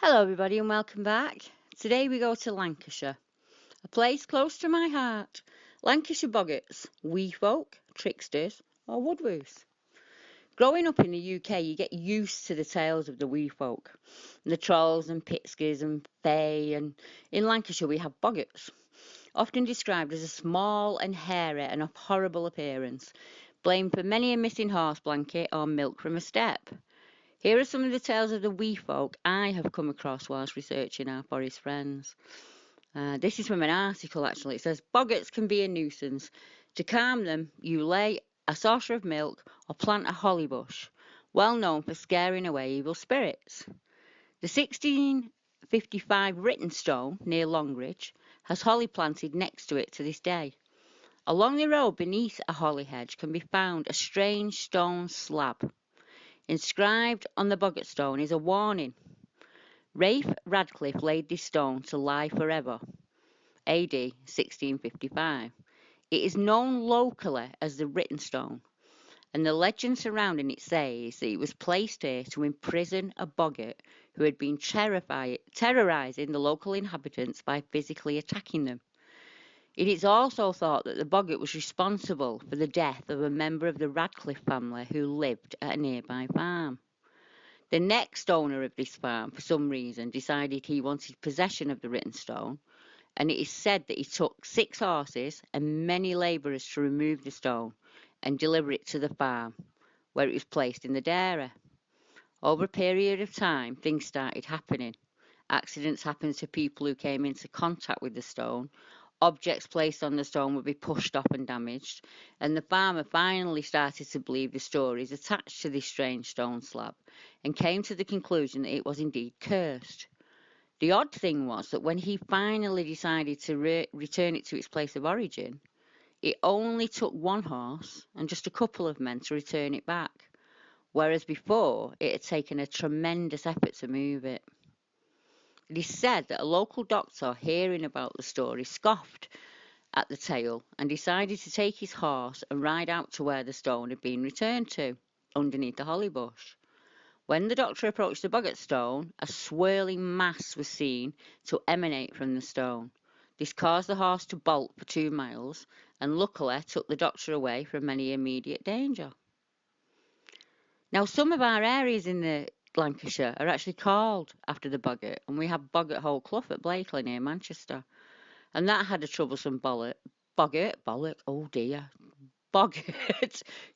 Hello, everybody, and welcome back. Today we go to Lancashire, a place close to my heart. Lancashire Boggarts, wee folk, tricksters, or woodwoose. Growing up in the UK, you get used to the tales of the wee folk, the trolls and pitskers and fae, and in Lancashire we have boggarts, often described as a small and hairy and of horrible appearance, blamed for many a missing horse blanket or milk from a step. Here are some of the tales of the wee folk I have come across whilst researching our forest friends. This is from an article actually. It says boggarts can be a nuisance. To calm them, you lay a saucer of milk or plant a holly bush, well known for scaring away evil spirits. The 1655 written stone near Longridge has holly planted next to it to this day. Along the road beneath a holly hedge can be found a strange stone slab. Inscribed on the boggart stone is a warning. Rafe Radcliffe laid this stone to lie forever. AD 1655. It is known locally as the written stone, and the legend surrounding it says that it was placed here to imprison a boggart who had been terrorising the local inhabitants by physically attacking them. It is also thought that the boggart was responsible for the death of a member of the Radcliffe family who lived at a nearby farm. The next owner of this farm, for some reason, decided he wanted possession of the written stone, and it is said that he took 6 horses and many labourers to remove the stone and deliver it to the farm, where it was placed in the dairy. Over a period of time, things started happening. Accidents happened to people who came into contact with the stone. Objects placed on the stone would be pushed off and damaged, and the farmer finally started to believe the stories attached to this strange stone slab and came to the conclusion that it was indeed cursed. The odd thing was that when he finally decided to return it to its place of origin, it only took 1 horse and just a couple of men to return it back, whereas before it had taken a tremendous effort to move it. It is said that a local doctor, hearing about the story, scoffed at the tale and decided to take his horse and ride out to where the stone had been returned to, underneath the holly bush. When the doctor approached the boggart stone, a swirling mass was seen to emanate from the stone. This caused the horse to bolt for 2 miles and luckily took the doctor away from any immediate danger. Now, some of our areas in the Lancashire are actually called after the boggart, and we have Boggart Hole Clough at Blakely near Manchester, and that had a troublesome boggart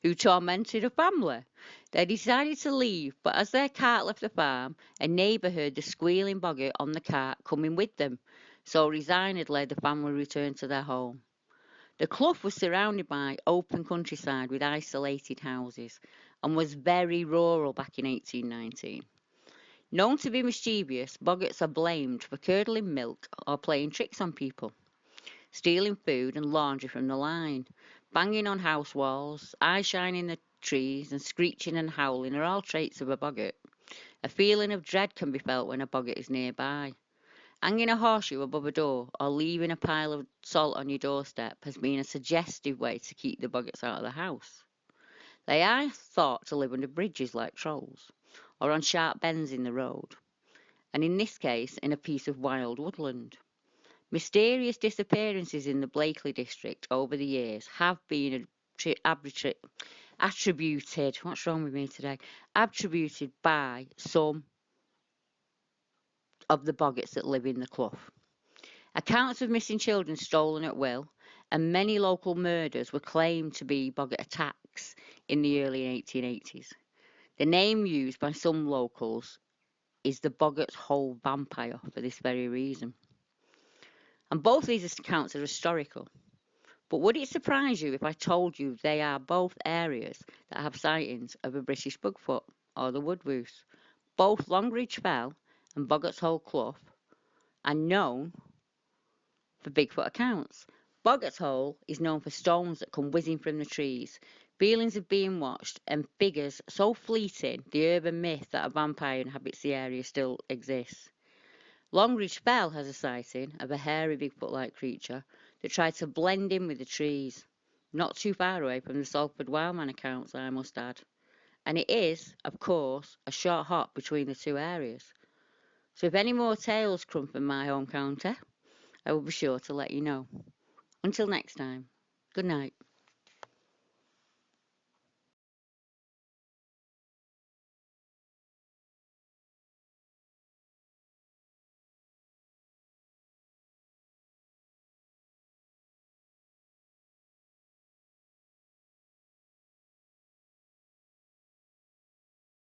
who tormented a family. They decided to leave, but as their cart left the farm, a neighbour heard the squealing boggart on the cart coming with them, so resignedly the family returned to their home. The clough was surrounded by open countryside with isolated houses and was very rural back in 1819. Known to be mischievous, boggarts are blamed for curdling milk or playing tricks on people, stealing food and laundry from the line, banging on house walls, eye shining the trees, and screeching and howling are all traits of a boggart. A feeling of dread can be felt when a boggart is nearby. Hanging a horseshoe above a door or leaving a pile of salt on your doorstep has been a suggestive way to keep the boggarts out of the house. They are thought to live under bridges like trolls, or on sharp bends in the road, and in this case in a piece of wild woodland. Mysterious disappearances in the Blakely district over the years have been attributed, what's wrong with me today? Attributed by some of the boggarts that live in the clough. Accounts of missing children stolen at will and many local murders were claimed to be boggart attacks in the early 1880s. The name used by some locals is the Boggarts Hole vampire for this very reason. And both these accounts are historical. But would it surprise you if I told you they are both areas that have sightings of a British Bigfoot or the Woodwoose? Both Longridge Fell and Boggarts Hole Clough are known for Bigfoot accounts. Boggarts Hole is known for stones that come whizzing from the trees, feelings of being watched, and figures so fleeting the urban myth that a vampire inhabits the area still exists. Longridge Fell has a sighting of a hairy Bigfoot-like creature that tried to blend in with the trees, not too far away from the Salford Wildman accounts, I must add. And it is, of course, a short hop between the two areas. So if any more tales come from my home county, I will be sure to let you know. Until next time, good night.